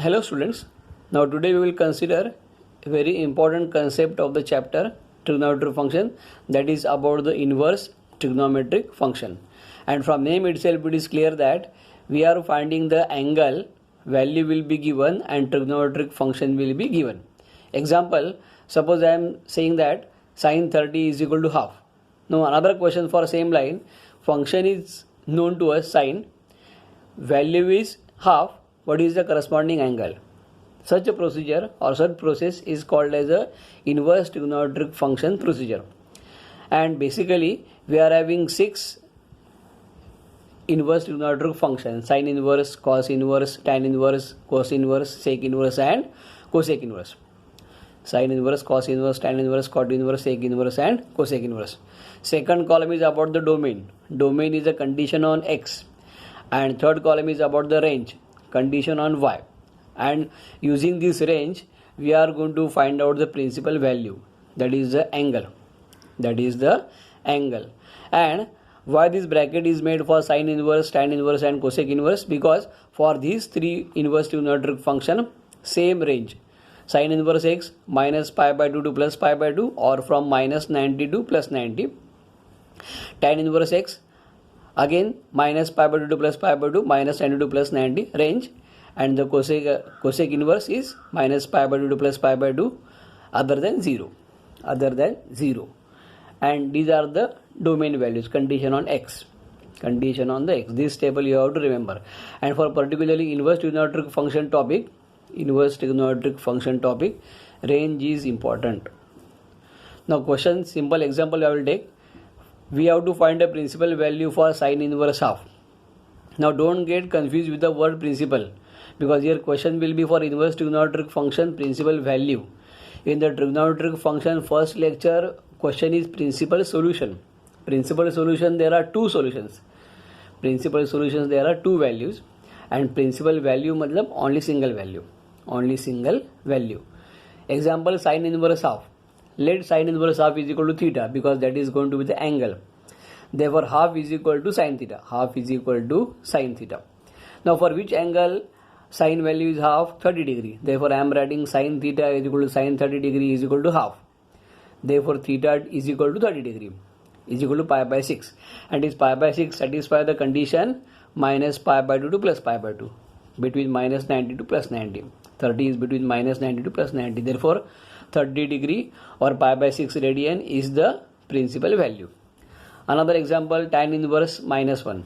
Hello students, now today we will consider a very important concept of the chapter trigonometric function, that is about the inverse trigonometric function. And from name itself it is clear that we are finding the angle value will be given and trigonometric function will be given. Example, suppose I am saying that sine 30 is equal to half. Now another question for same line, function is known to us sine, value is half, what is the corresponding angle? Such a procedure or such process is called as a inverse trigonometric function procedure. And basically we are having 6 inverse trigonometric functions: sine inverse, cos inverse, tan inverse, cos inverse, sec inverse and cosec inverse. Sine inverse, cos inverse, tan inverse, cot inverse, sec inverse and cosec inverse. Second column is about the domain. Domain is a condition on x. And third column is about the range, condition on y. And using this range we are going to find out the principal value, that is the angle. And why this bracket is made for sine inverse, tan inverse and cosec inverse? Because for these 3 inverse trigonometric function, same range, sine inverse x minus pi by 2 to plus pi by 2, or from minus 90 to plus 90. Tan inverse x again minus pi by 2 to plus pi by 2, minus 90 to plus 90 range. And the cosec inverse is minus pi by 2 to plus pi by 2 other than 0. And these are the domain values, condition on x. This table you have to remember. And for particularly inverse trigonometric function topic, range is important. Now question, simple example I will take. We have to find a principal value for sine inverse half. Now don't get confused with the word principal, because here question will be for inverse trigonometric function principal value. In the trigonometric function first lecture, question is principal solution. Principal solution, there are 2 solutions. Principal solutions, there are 2 values. And principal value matlab only single value. Example, sine inverse half. Let sine inverse half is equal to theta, because that is going to be the angle. Therefore half is equal to sine theta. Now for which angle sine value is half? 30 degree. Therefore I am writing sine theta is equal to sine 30 degree is equal to half. Therefore theta is equal to 30 degree is equal to pi by 6. And is pi by 6 satisfy the condition minus pi by 2 to plus pi by 2, between minus 90 to plus 90. 30 is between minus 90 to plus 90. Therefore 30 degree or pi by 6 radian is the principal value. Another example, tan inverse minus 1.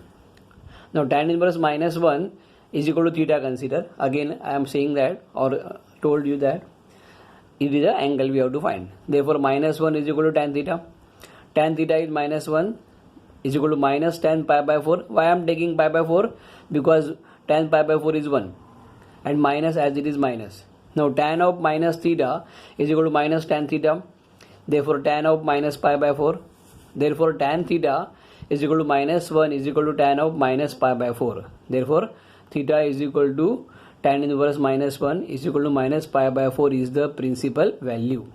Now tan inverse minus 1 is equal to theta, consider. Again I am saying that, or told you that it is the angle we have to find. Therefore minus 1 is equal to tan theta. Tan theta is minus 1 is equal to minus tan pi by 4. Why I am taking pi by 4? Because tan pi by 4 is 1 and minus as it is minus. Now tan of minus theta is equal to minus tan theta. Therefore tan of minus pi by 4. Therefore tan theta is equal to minus 1 is equal to tan of minus pi by 4. Therefore theta is equal to tan inverse minus 1 is equal to minus pi by 4 is the principal value.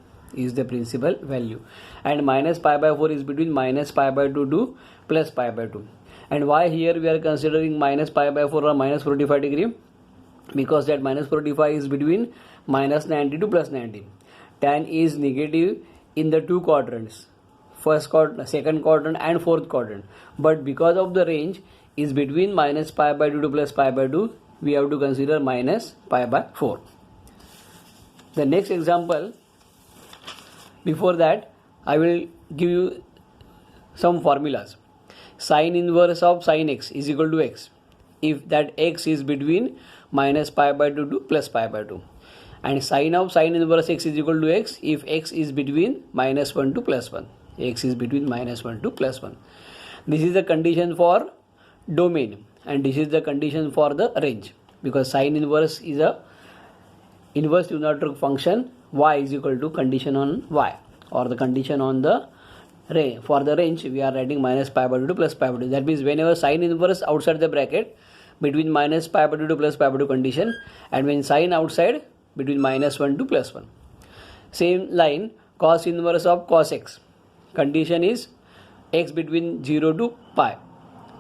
And minus pi by 4 is between minus pi by 2 to plus pi by 2. And why here we are considering minus pi by 4 or minus 45 degree? Because that minus 45 is between minus 90 to plus 90. Tan is negative in the 2 quadrants, first quadrant, second quadrant and fourth quadrant. But because of the range is between minus pi by 2 to plus pi by 2, we have to consider minus pi by 4. The next example, before that I will give you some formulas. Sine inverse of sine x is equal to x if that x is between minus pi by 2 to plus pi by 2. And sine of sine inverse x is equal to x if x is between minus 1 to plus 1. This is the condition for domain and this is the condition for the range, because sine inverse is a inverse trigonometric function. Y is equal to condition on y, or the condition on the range. For the range we are writing minus pi by 2 to plus pi by 2. That means whenever sine inverse outside the bracket, between minus pi by 2 to plus pi by 2 condition, and when sine outside, between minus 1 to plus 1. Same line, cos inverse of cos x. Condition is x between 0 to pi.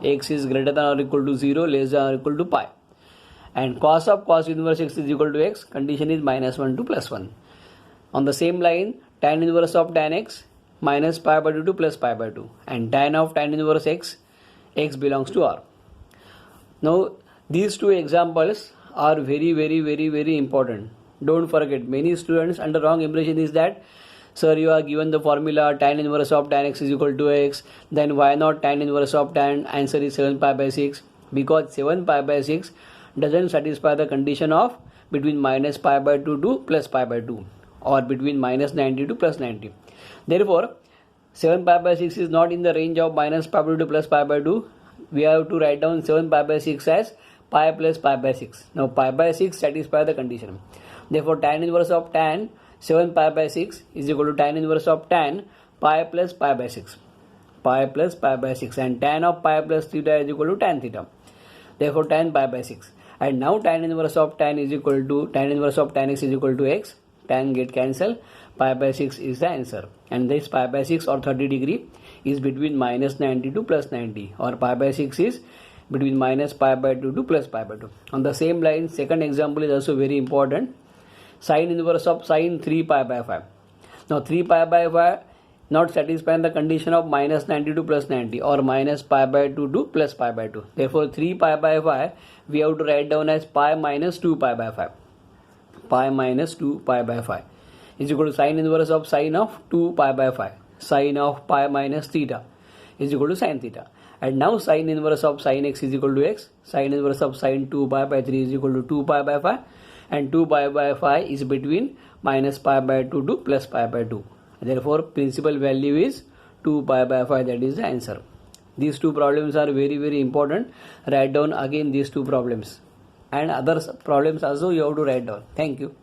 X is greater than or equal to 0, less than or equal to pi. and cos of cos inverse x is equal to x, condition is -1 to +1. On the same line, tan inverse of tan x minus pi by 2 to plus pi by 2, and tan of tan inverse x, x belongs to R. Now these two examples are very important. Don't forget, many students under wrong impression is that, sir, you are given the formula tan inverse of tan x is equal to x, then why not tan inverse of tan? Answer is 7 pi by 6, because 7 pi by 6 doesn't satisfy the condition of between minus pi by 2 to plus pi by 2, or between minus 90 to plus 90. Therefore, 7 pi by 6 is not in the range of minus pi by 2 to plus pi by 2. We have to write down 7 pi by 6 as pi plus pi by 6. Now pi by 6 satisfies the condition. Therefore, tan inverse of tan 7 pi by 6 is equal to tan inverse of tan pi plus pi by 6. Pi plus pi by 6, and tan of pi plus theta is equal to tan theta. Therefore, tan pi by 6. And now tan inverse of tan is equal to tan inverse of tan x is equal to x. Tan get cancelled. Pi by 6 is the answer. And this pi by 6 or 30 degree is between minus 90 to plus 90, or pi by 6 is between minus pi by 2 to plus pi by 2. On the same line, second example is also very important. Sin inverse of sin 3 pi by 5. Now 3 pi by 5 not satisfying the condition of minus 90 to plus 90, or minus pi by 2 to plus pi by 2. Therefore 3 pi by 5 we have to write down as pi minus 2 pi by 5. Pi minus 2 pi by 5 is equal to sin inverse of sin of 2 pi by 5. Sin of pi minus theta is equal to sin theta. And now sin inverse of sin x is equal to x. Sin inverse of sin 2 pi by 3 is equal to 2 pi by 5. And 2 pi by 5 is between minus pi by 2 to plus pi by 2. Therefore, principal value is 2 pi by 5. That is the answer. These two problems are very important. Write down again these two problems. And other problems also you have to write down. Thank you.